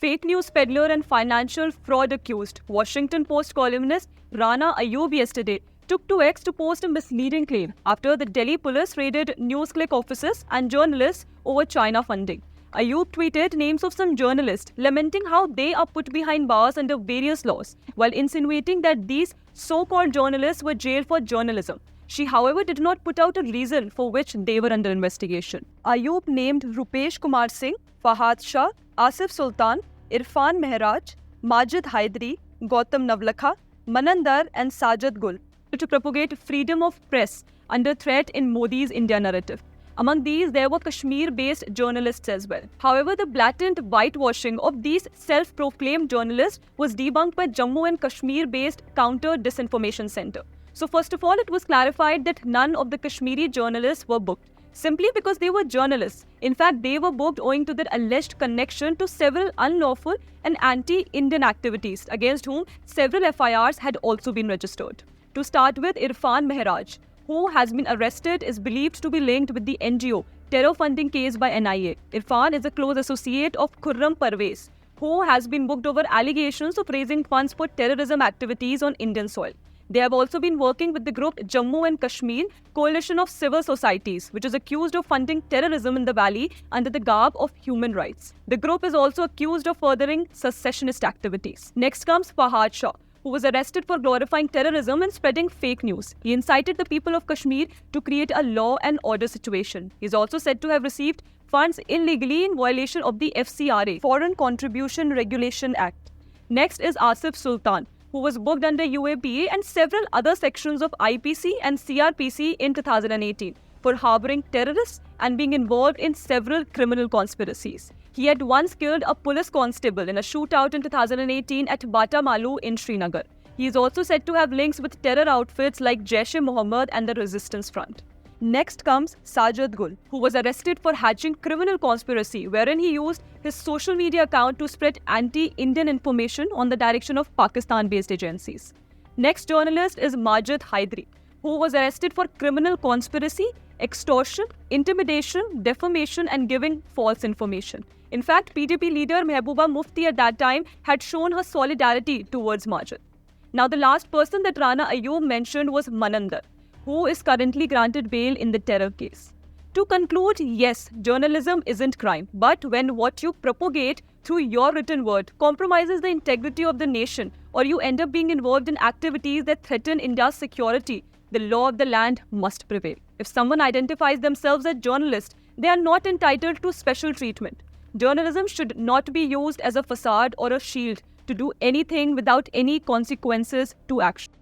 Fake news peddler and financial fraud accused Washington Post columnist Rana Ayyub yesterday took to X to post a misleading claim after the Delhi police raided NewsClick offices and journalists over China funding. Ayyub tweeted names of some journalists, lamenting how they are put behind bars under various laws, while insinuating that these so-called journalists were jailed for journalism. She, however, did not put out a reason for which they were under investigation. Ayyub named Rupesh Kumar Singh, Fahad Shah, Asif Sultan, Irfan Mehraj, Majid Hyderi, Gautam Navlakha, Manan and Sajad Gul to propagate freedom of press under threat in Modi's India narrative. Among these, there were Kashmir-based journalists as well. However, the blatant whitewashing of these self-proclaimed journalists was debunked by Jammu and Kashmir-based Counter-Disinformation Center. So first of all, it was clarified that none of the Kashmiri journalists were booked, simply because they were journalists. In fact, they were booked owing to their alleged connection to several unlawful and anti-Indian activities, against whom several FIRs had also been registered. To start with, Irfan Mehraj, who has been arrested, is believed to be linked with the NGO terror funding case by NIA. Irfan is a close associate of Khurram Parvez, who has been booked over allegations of raising funds for terrorism activities on Indian soil. They have also been working with the group Jammu and Kashmir Coalition of Civil Societies, which is accused of funding terrorism in the valley under the garb of human rights. The group is also accused of furthering secessionist activities. Next comes Fahad Shah, who was arrested for glorifying terrorism and spreading fake news. He incited the people of Kashmir to create a law and order situation. He is also said to have received funds illegally in violation of the FCRA, Foreign Contribution Regulation Act. Next is Asif Sultan, who was booked under UAPA and several other sections of IPC and CRPC in 2018 for harboring terrorists and being involved in several criminal conspiracies. He had once killed a police constable in a shootout in 2018 at Bata Malu in Srinagar. He is also said to have links with terror outfits like Jaish-e-Mohammed and the Resistance Front. Next comes Sajad Gul, who was arrested for hatching criminal conspiracy wherein he used his social media account to spread anti-Indian information on the direction of Pakistan-based agencies. Next journalist is Majid Hyderi, who was arrested for criminal conspiracy, extortion, intimidation, defamation and giving false information. In fact, PDP leader Mehbooba Mufti at that time had shown her solidarity towards Majid. Now the last person that Rana Ayyub mentioned was Manan, who is currently granted bail in the terror case. To conclude, yes, journalism isn't crime, but when what you propagate through your written word compromises the integrity of the nation, or you end up being involved in activities that threaten India's security, the law of the land must prevail. If someone identifies themselves as journalist, they are not entitled to special treatment. Journalism should not be used as a facade or a shield to do anything without any consequences to action.